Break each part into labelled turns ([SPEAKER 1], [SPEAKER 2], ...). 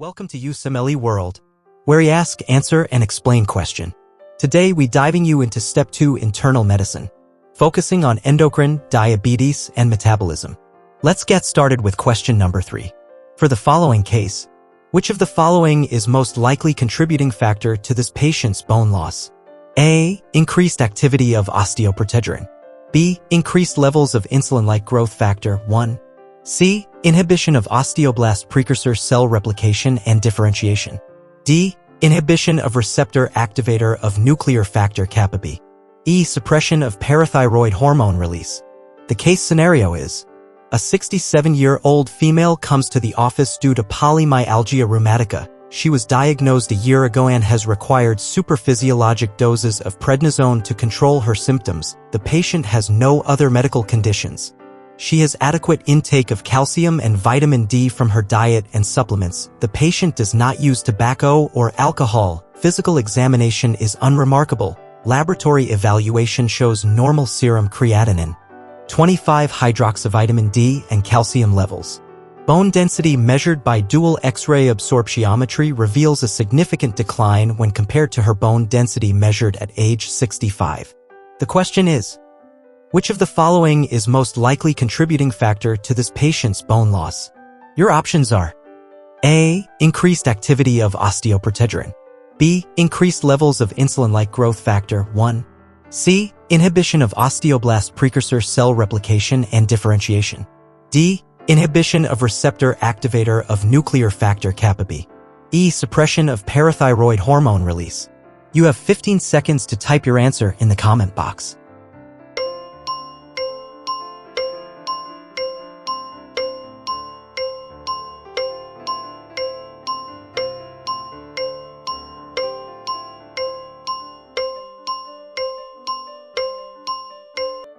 [SPEAKER 1] Welcome to usmle World, where we ask, answer, and explain question. Today we diving you into Step 2 Internal Medicine, focusing on endocrine, diabetes, and metabolism. Let's get started with question number 3. For the following case, which of the following is most likely contributing factor to this patient's bone loss? A. Increased activity of osteoprotegerine. B. Increased levels of insulin-like growth factor 1. C. Inhibition of osteoblast precursor cell replication and differentiation. D. Inhibition of receptor activator of nuclear factor kappa B. E. Suppression of parathyroid hormone release. The case scenario is: a 67-year-old female comes to the office due to polymyalgia rheumatica. She was diagnosed a year ago and has required supraphysiologic doses of prednisone to control her symptoms. The patient has no other medical conditions. She has adequate intake of calcium and vitamin D from her diet and supplements. The patient does not use tobacco or alcohol. Physical examination is unremarkable. Laboratory evaluation shows normal serum creatinine, 25-hydroxyvitamin D, and calcium levels. Bone density measured by dual X-ray absorptiometry reveals a significant decline when compared to her bone density measured at age 65. The question is, which of the following is most likely contributing factor to this patient's bone loss? Your options are: A. Increased activity of osteoprotegerine. B. Increased levels of insulin-like growth factor 1. C. Inhibition of osteoblast precursor cell replication and differentiation. D. Inhibition of receptor activator of nuclear factor kappa B. E. Suppression of parathyroid hormone release. You have 15 seconds to type your answer in the comment box.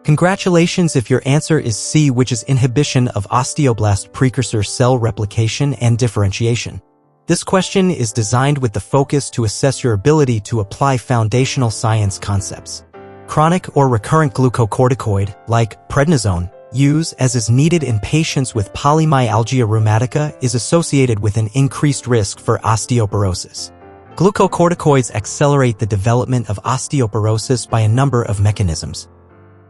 [SPEAKER 1] Congratulations if your answer is C, which is inhibition of osteoblast precursor cell replication and differentiation. This question is designed with the focus to assess your ability to apply foundational science concepts. Chronic or recurrent glucocorticoid, like prednisone, use as is needed in patients with polymyalgia rheumatica is associated with an increased risk for osteoporosis. Glucocorticoids accelerate the development of osteoporosis by a number of mechanisms,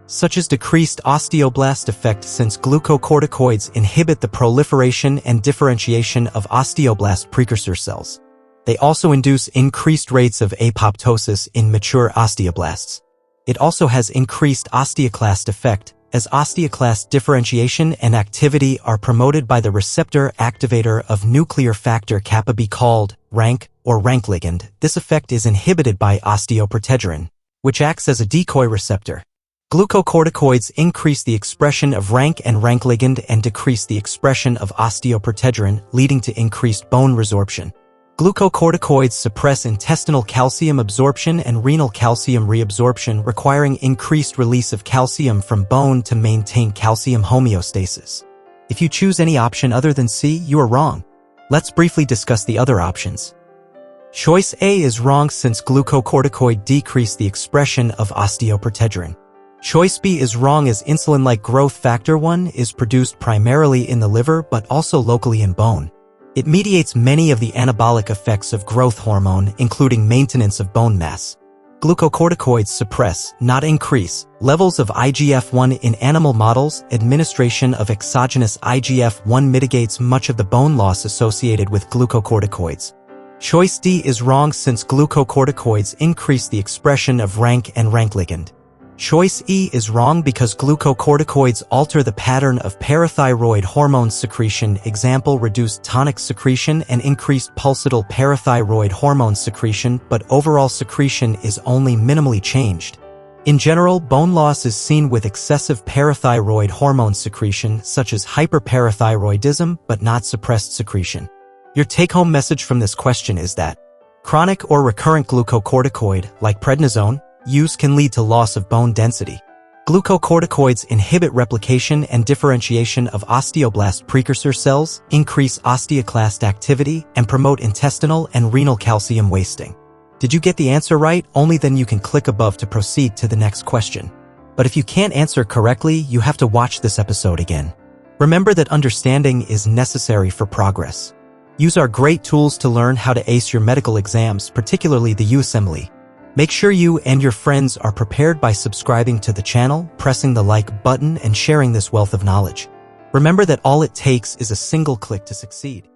[SPEAKER 1] such as decreased osteoblast effect, since glucocorticoids inhibit the proliferation and differentiation of osteoblast precursor cells. They also induce increased rates of apoptosis in mature osteoblasts. It also has increased osteoclast effect, as osteoclast differentiation and activity are promoted by the receptor activator of nuclear factor kappa B called RANK or RANK ligand. This effect is inhibited by osteoprotegerine, which acts as a decoy receptor. Glucocorticoids increase the expression of RANK and RANK ligand and decrease the expression of osteoprotegerine, leading to increased bone resorption. Glucocorticoids suppress intestinal calcium absorption and renal calcium reabsorption, requiring increased release of calcium from bone to maintain calcium homeostasis. If you choose any option other than C, you are wrong. Let's briefly discuss the other options. Choice A is wrong, since glucocorticoid decrease the expression of osteoprotegerine. Choice B is wrong, as insulin-like growth factor 1 is produced primarily in the liver but also locally in bone. It mediates many of the anabolic effects of growth hormone, including maintenance of bone mass. Glucocorticoids suppress, not increase, levels of IGF-1 in animal models. Administration of exogenous IGF-1 mitigates much of the bone loss associated with glucocorticoids. Choice D is wrong, since glucocorticoids increase the expression of RANK and RANK ligand. Choice E is wrong because glucocorticoids alter the pattern of parathyroid hormone secretion. Example: reduced tonic secretion and increased pulsatile parathyroid hormone secretion, but overall secretion is only minimally changed. In general, bone loss is seen with excessive parathyroid hormone secretion, such as hyperparathyroidism, but not suppressed secretion. Your take-home message from this question is that chronic or recurrent glucocorticoid, like prednisone, use can lead to loss of bone density. Glucocorticoids inhibit replication and differentiation of osteoblast precursor cells, increase osteoclast activity, and promote intestinal and renal calcium wasting. Did you get the answer right? Only then you can click above to proceed to the next question. But if you can't answer correctly, you have to watch this episode again. Remember that understanding is necessary for progress. Use our great tools to learn how to ace your medical exams, particularly the usmle. Make sure you and your friends are prepared by subscribing to the channel, pressing the like button, and sharing this wealth of knowledge. Remember that all it takes is a single click to succeed.